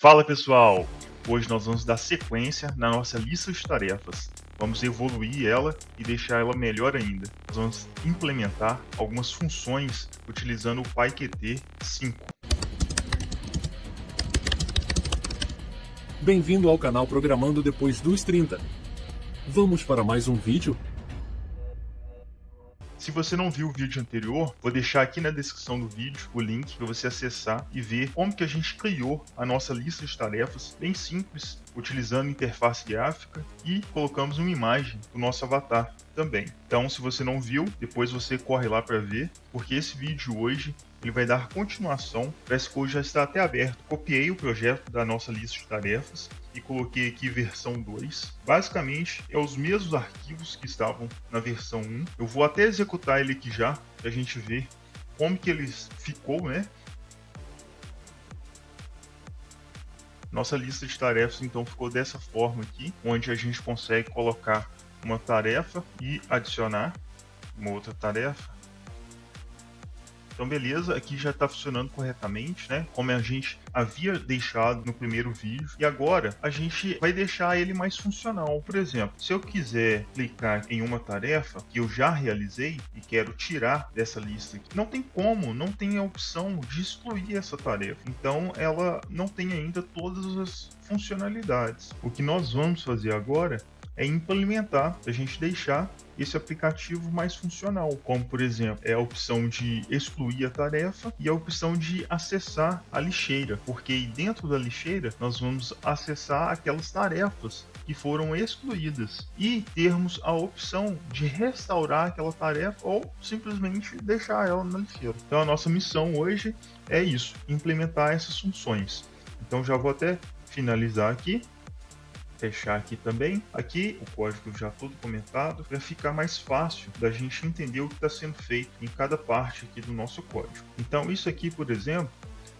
Fala pessoal! Hoje nós vamos dar sequência na nossa lista de tarefas. Vamos evoluir ela e deixar ela melhor ainda. Nós vamos implementar algumas funções utilizando o PyQt 5. Bem-vindo ao canal Programando Depois dos 30. Vamos para mais um vídeo? Se você não viu o vídeo anterior, vou deixar aqui na descrição do vídeo o link para você acessar e ver como que a gente criou a nossa lista de tarefas, bem simples, utilizando interface gráfica, e colocamos uma imagem do nosso avatar também. Então, se você não viu, depois você corre lá para ver, porque esse vídeo hoje ele vai dar continuação. O VS Code já está até aberto. Copiei o projeto da nossa lista de tarefas e coloquei aqui versão 2. Basicamente, é os mesmos arquivos que estavam na versão 1. Eu vou até executar ele aqui já, para a gente ver como que ele ficou, né? Nossa lista de tarefas, então, ficou dessa forma aqui, onde a gente consegue colocar uma tarefa e adicionar uma outra tarefa. Então beleza, aqui já está funcionando corretamente, né? Como a gente havia deixado no primeiro vídeo. E agora a gente vai deixar ele mais funcional. Por exemplo, se eu quiser clicar em uma tarefa que eu já realizei e quero tirar dessa lista aqui, não tem como, não tem a opção de excluir essa tarefa. Então ela não tem ainda todas as funcionalidades. O que nós vamos fazer agora é implementar, a gente deixar esse aplicativo mais funcional, como por exemplo, é a opção de excluir a tarefa e a opção de acessar a lixeira, porque dentro da lixeira nós vamos acessar aquelas tarefas que foram excluídas e termos a opção de restaurar aquela tarefa ou simplesmente deixar ela na lixeira. Então a nossa missão hoje é isso, implementar essas funções. Então já vou até finalizar aqui. Fechar aqui também. Aqui o código já todo comentado para ficar mais fácil da gente entender o que está sendo feito em cada parte aqui do nosso código. Então isso aqui, por exemplo,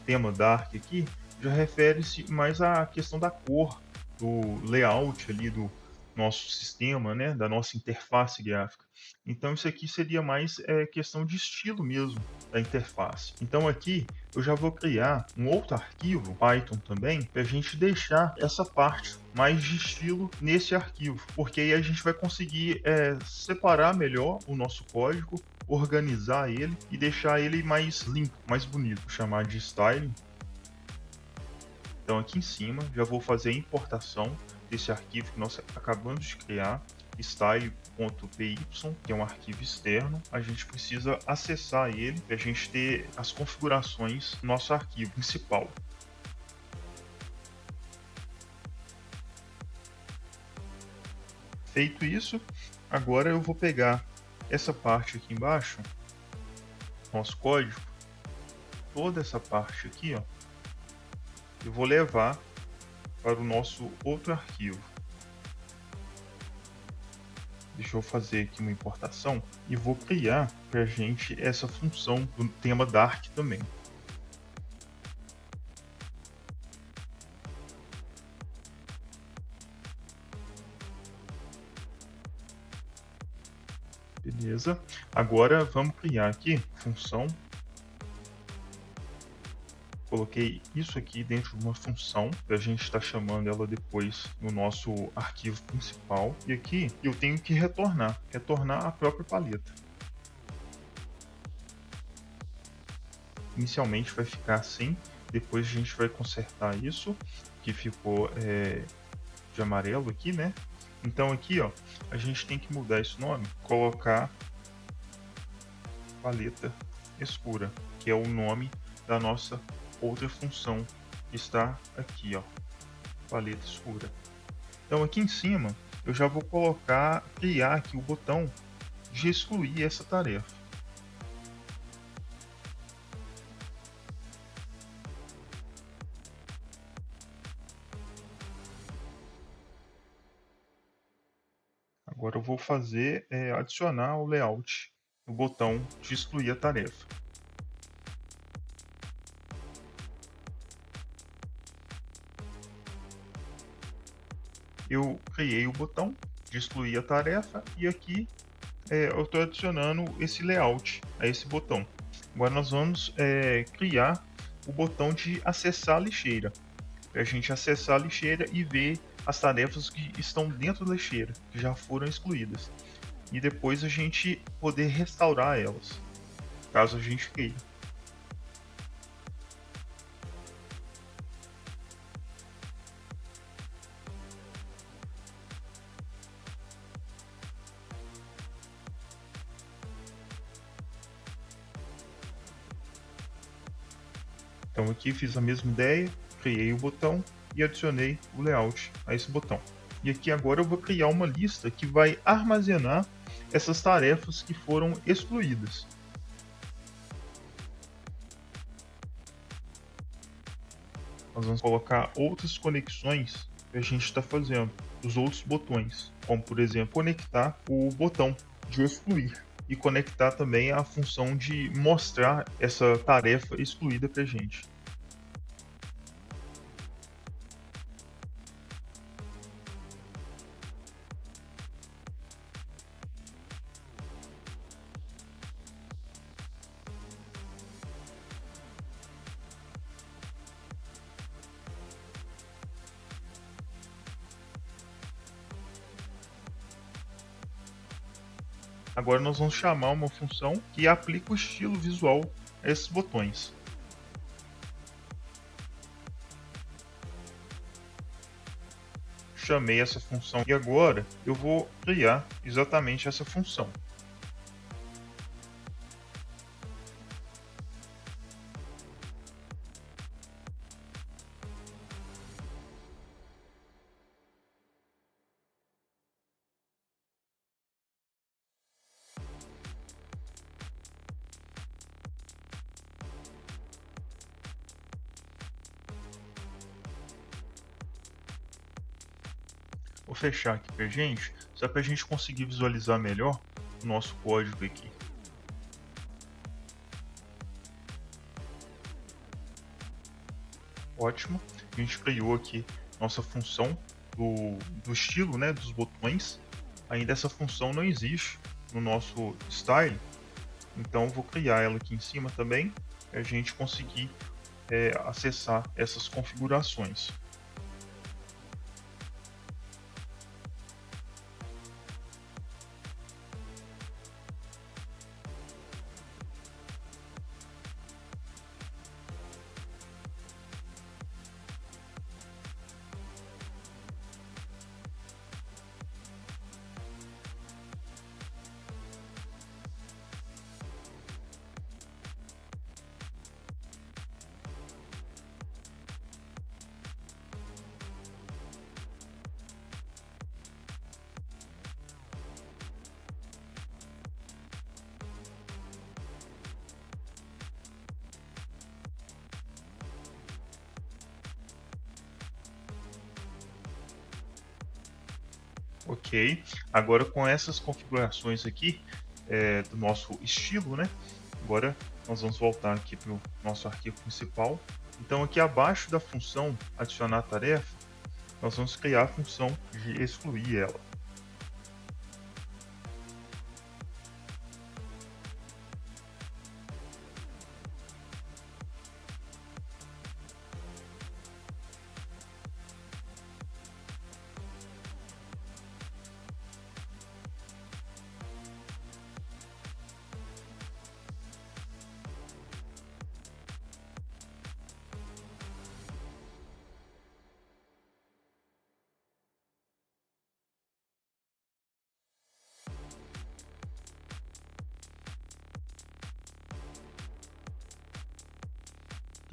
tema dark aqui, já refere-se mais à questão da cor, do layout ali do nosso sistema, né, da nossa interface gráfica. Então isso aqui seria mais questão de estilo mesmo da interface. Então aqui eu já vou criar um outro arquivo, Python também, para a gente deixar essa parte mais de estilo nesse arquivo, porque aí a gente vai conseguir separar melhor o nosso código, organizar ele e deixar ele mais limpo, mais bonito. Vou chamar de styling. Então aqui em cima já vou fazer a importação desse arquivo que nós acabamos de criar, style.py, que é um arquivo externo. A gente precisa acessar ele para a gente ter as configurações do nosso arquivo principal. Feito isso, agora eu vou pegar essa parte aqui embaixo, nosso código, toda essa parte aqui, ó, eu vou levar para o nosso outro arquivo. Deixa eu fazer aqui uma importação e vou criar para a gente essa função do tema Dark também. Beleza. Agora vamos criar aqui função. Coloquei isso aqui dentro de uma função, que a gente está chamando ela depois no nosso arquivo principal. E aqui eu tenho que retornar a própria paleta. Inicialmente vai ficar assim, depois a gente vai consertar isso, que ficou de amarelo aqui, né? Então aqui, ó, a gente tem que mudar esse nome, colocar paleta escura, que é o nome da nossa outra função que está aqui, ó, paleta escura. Então aqui em cima eu já vou criar aqui o botão de excluir essa tarefa. Agora eu vou fazer adicionar o layout no botão de excluir a tarefa. Eu criei o botão de excluir a tarefa e aqui eu estou adicionando esse layout a esse botão. Agora nós vamos criar o botão de acessar a lixeira. para a gente acessar a lixeira e ver as tarefas que estão dentro da lixeira, que já foram excluídas. E depois a gente poder restaurar elas, caso a gente queira. Então aqui fiz a mesma ideia, criei o botão e adicionei o layout a esse botão. E aqui agora eu vou criar uma lista que vai armazenar essas tarefas que foram excluídas. Nós vamos colocar outras conexões que a gente está fazendo, os outros botões, como por exemplo conectar o botão de excluir e conectar também a função de mostrar essa tarefa excluída para a gente. Agora nós vamos chamar uma função que aplica o estilo visual a esses botões. Chamei essa função e agora eu vou criar exatamente essa função. Vou fechar aqui pra gente, só para a gente conseguir visualizar melhor o nosso código aqui. Ótimo, a gente criou aqui nossa função do estilo, né, dos botões. Ainda essa função não existe no nosso style, então vou criar ela aqui em cima também, para a gente conseguir acessar essas configurações. Ok, agora com essas configurações aqui do nosso estilo, né? Agora nós vamos voltar aqui para o nosso arquivo principal. Então aqui abaixo da função adicionar tarefa, nós vamos criar a função de excluir ela.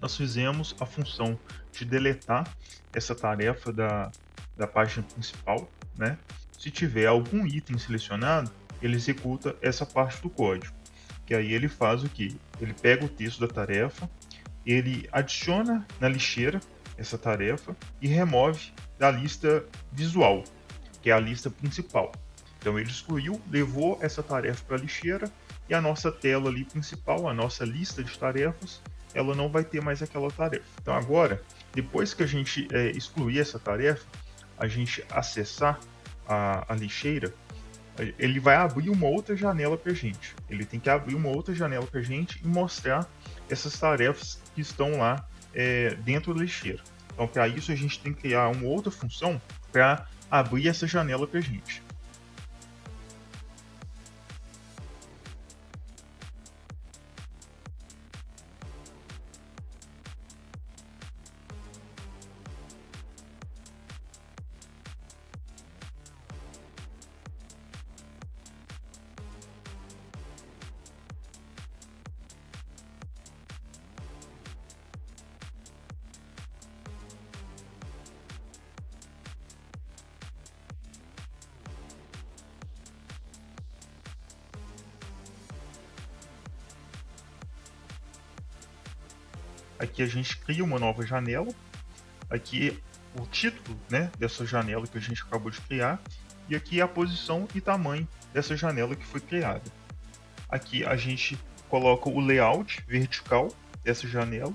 Nós fizemos a função de deletar essa tarefa da página principal, né? Se tiver algum item selecionado, ele executa essa parte do código, que aí ele faz o que? Ele pega o texto da tarefa, ele adiciona na lixeira essa tarefa e remove da lista visual, que é a lista principal. Então ele excluiu, levou essa tarefa para a lixeira e a nossa tela ali principal, a nossa lista de tarefas, ela não vai ter mais aquela tarefa. Então agora, depois que a gente excluir essa tarefa, a gente acessar a lixeira, ele vai abrir uma outra janela para a gente. Ele tem que abrir uma outra janela para a gente e mostrar essas tarefas que estão lá dentro da lixeira. Então, para isso, a gente tem que criar uma outra função para abrir essa janela para a gente. Aqui a gente cria uma nova janela. Aqui o título, né, dessa janela que a gente acabou de criar. E aqui a posição e tamanho dessa janela que foi criada. Aqui a gente coloca o layout vertical dessa janela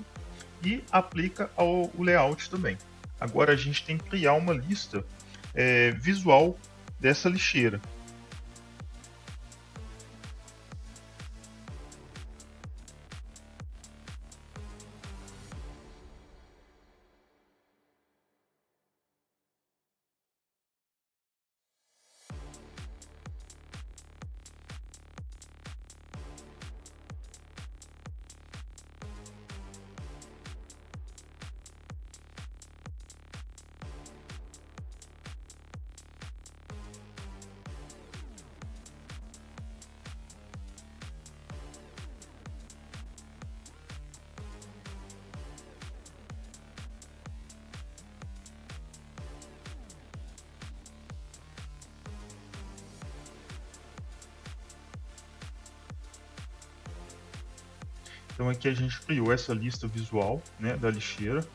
e aplica ao layout também. Agora a gente tem que criar uma lista visual dessa lixeira. Então aqui a gente criou essa lista visual, né, da lixeira.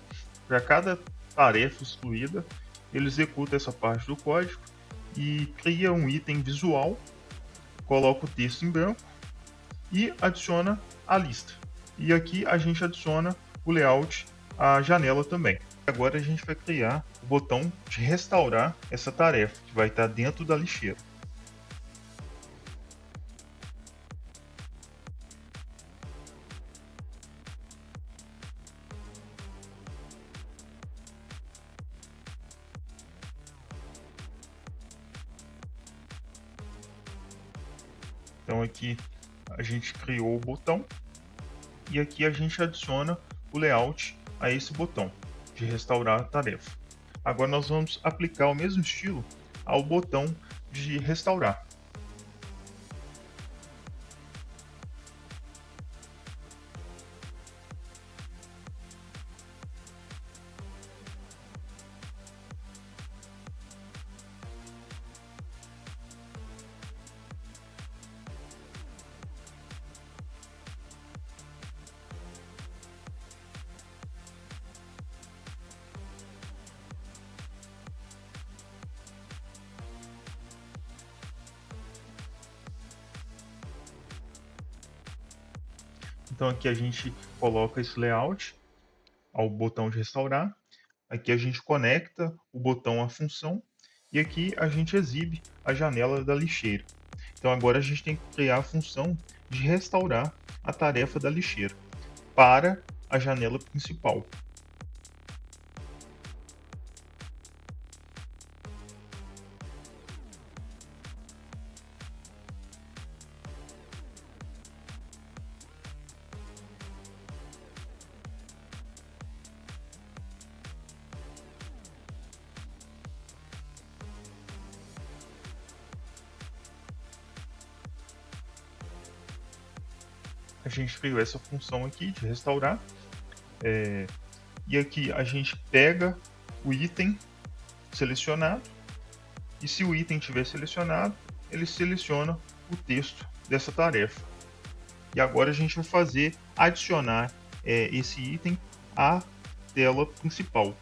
Para cada tarefa excluída, ele executa essa parte do código e cria um item visual, coloca o texto em branco e adiciona a lista. E aqui a gente adiciona o layout, a janela também. Agora a gente vai criar o botão de restaurar essa tarefa, que vai estar dentro da lixeira. Então aqui a gente criou o botão e aqui a gente adiciona o layout a esse botão de restaurar a tarefa. Agora nós vamos aplicar o mesmo estilo ao botão de restaurar. Então aqui a gente coloca esse layout ao botão de restaurar. Aqui a gente conecta o botão à função e aqui a gente exibe a janela da lixeira. Então agora a gente tem que criar a função de restaurar a tarefa da lixeira para a janela principal. A gente criou essa função aqui de restaurar. E aqui a gente pega o item selecionado. E se o item estiver selecionado, ele seleciona o texto dessa tarefa. E agora a gente vai fazer adicionar esse item à tela principal.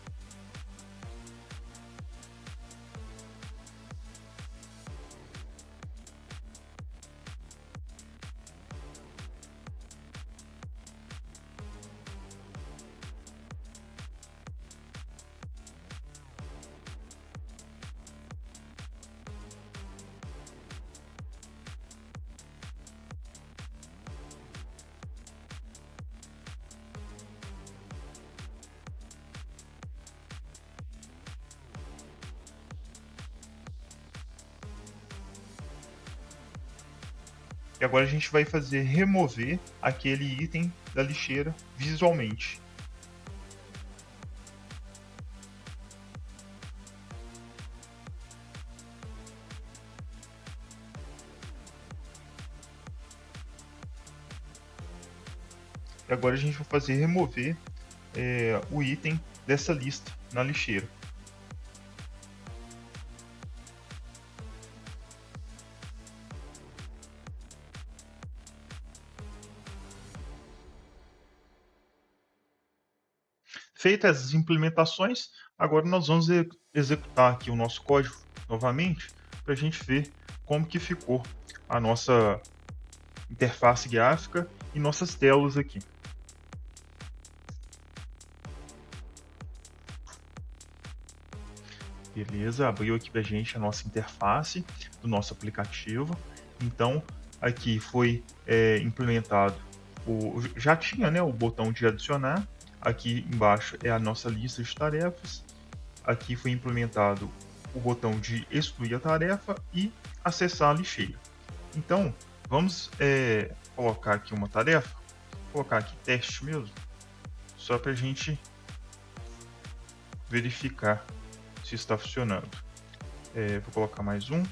E agora a gente vai fazer remover aquele item da lixeira visualmente. E agora a gente vai fazer remover o item dessa lista na lixeira. Feitas as implementações, agora nós vamos executar aqui o nosso código novamente para a gente ver como que ficou a nossa interface gráfica e nossas telas aqui. Beleza, abriu aqui para a gente a nossa interface do nosso aplicativo. Então, aqui foi implementado, já tinha, né, o botão de adicionar. Aqui embaixo é a nossa lista de tarefas. Aqui foi implementado o botão de excluir a tarefa e acessar a lixeira. Então, vamos colocar aqui uma tarefa. Vou colocar aqui teste mesmo, só para a gente verificar se está funcionando. Vou colocar mais um.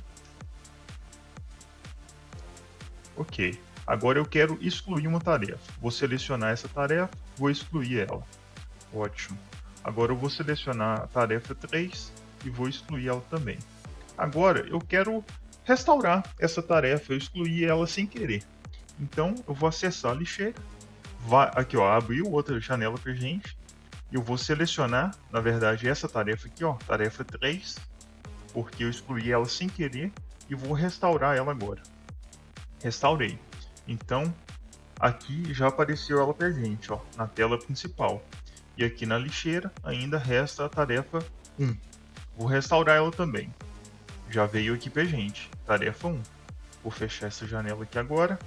Ok. Agora eu quero excluir uma tarefa. Vou selecionar essa tarefa, vou excluir ela. Ótimo. Agora eu vou selecionar a tarefa 3 e vou excluir ela também. Agora eu quero restaurar essa tarefa, eu excluí ela sem querer. Então eu vou acessar a lixeira. Aqui, ó, abriu outra janela pra gente. Eu vou selecionar, na verdade, essa tarefa aqui, ó, tarefa 3, porque eu excluí ela sem querer, e vou restaurar ela agora. Restaurei. Então, aqui já apareceu ela pra gente, ó, na tela principal. E aqui na lixeira ainda resta a tarefa 1. Vou restaurar ela também. Já veio aqui pra gente, tarefa 1. Vou fechar essa janela aqui agora.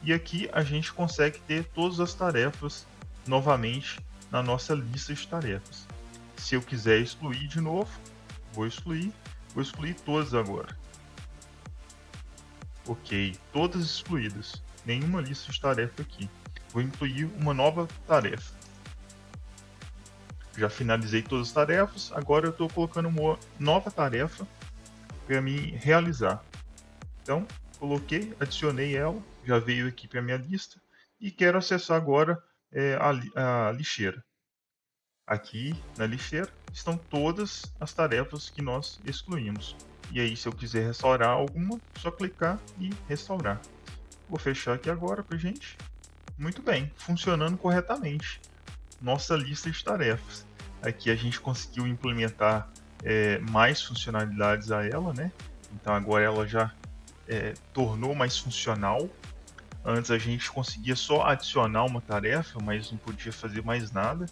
E aqui a gente consegue ter todas as tarefas novamente na nossa lista de tarefas. Se eu quiser excluir de novo, vou excluir todas agora. Ok, todas excluídas, nenhuma lista de tarefa aqui. Vou incluir uma nova tarefa. Já finalizei todas as tarefas, agora eu estou colocando uma nova tarefa para me realizar. Então, coloquei, adicionei ela, já veio aqui para minha lista e quero acessar agora a lixeira. Aqui na lixeira estão todas as tarefas que nós excluímos. E aí, se eu quiser restaurar alguma, só clicar e restaurar. Vou fechar aqui agora pra gente. Muito bem, funcionando corretamente. Nossa lista de tarefas. Aqui a gente conseguiu implementar mais funcionalidades a ela, né? Então agora ela já tornou mais funcional. Antes a gente conseguia só adicionar uma tarefa, mas não podia fazer mais nada.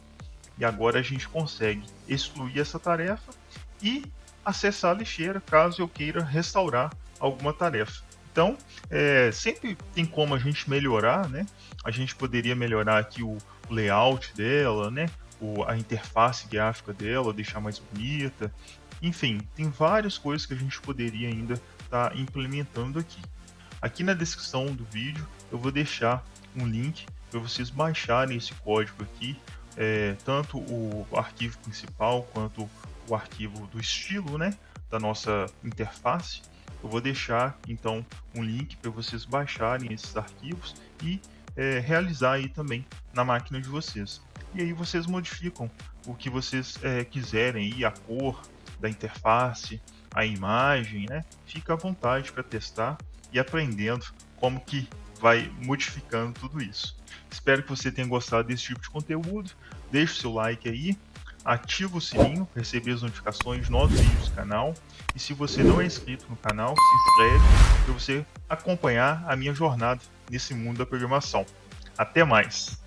E agora a gente consegue excluir essa tarefa e acessar a lixeira caso eu queira restaurar alguma tarefa. Então, sempre tem como a gente melhorar, né? A gente poderia melhorar aqui o layout dela, né? A interface gráfica dela, deixar mais bonita. Enfim, tem várias coisas que a gente poderia ainda estar implementando aqui. Aqui na descrição do vídeo eu vou deixar um link para vocês baixarem esse código aqui, tanto o arquivo principal quanto o arquivo do estilo, né, da nossa interface. Eu vou deixar então um link para vocês baixarem esses arquivos e realizar aí também na máquina de vocês. E aí vocês modificam o que vocês quiserem, aí, a cor da interface, a imagem, né? Fica à vontade para testar e aprendendo como que vai modificando tudo isso. Espero que você tenha gostado desse tipo de conteúdo. Deixe o seu like aí, ativa o sininho para receber as notificações de novos vídeos do canal. E se você não é inscrito no canal, se inscreve para você acompanhar a minha jornada nesse mundo da programação. Até mais!